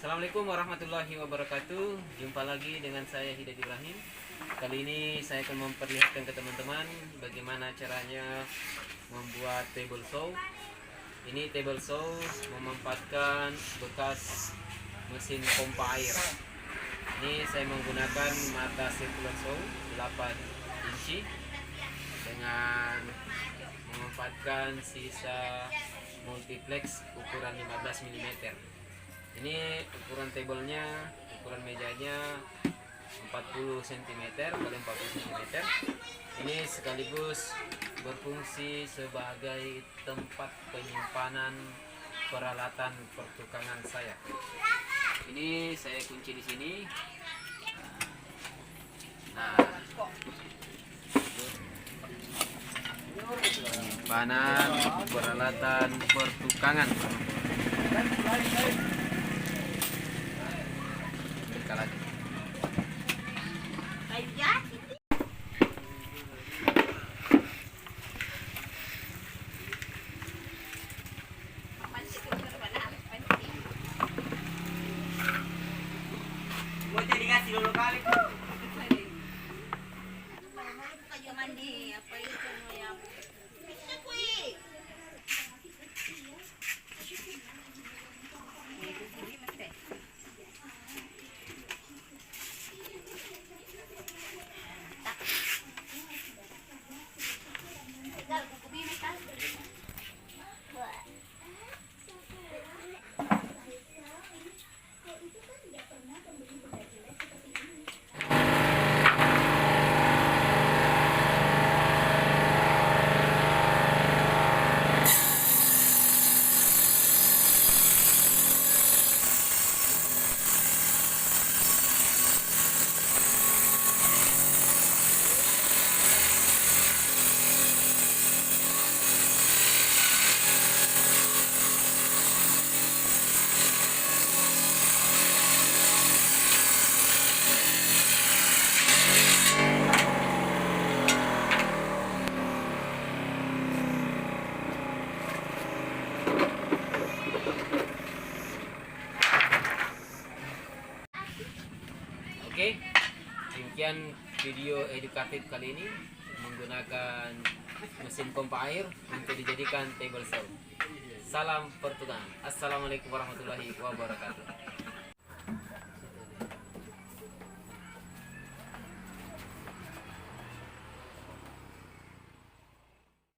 Assalamualaikum warahmatullahi wabarakatuh. Jumpa lagi dengan saya Hidayat Ibrahim. Kali ini saya akan memperlihatkan ke teman-teman bagaimana caranya membuat table saw. Ini table saw memanfaatkan bekas mesin pompa air. Ini saya menggunakan mata circular saw 8 inci dengan memanfaatkan sisa multiplex ukuran 15 mm. Ini ukuran tablenya, ukuran mejanya 40 cm kali 40 cm. Ini sekaligus berfungsi sebagai tempat penyimpanan peralatan pertukangan saya. Ini saya kunci di sini. Nah, penyimpanan peralatan pertukangan. Lagi. Mau jadi kasih dulu kali. Mandi apa itu yang bisa kui. Oke, demikian video edukatif kali ini menggunakan mesin pompa air untuk dijadikan table saw. Salam pertukangan. Assalamualaikum warahmatullahi wabarakatuh.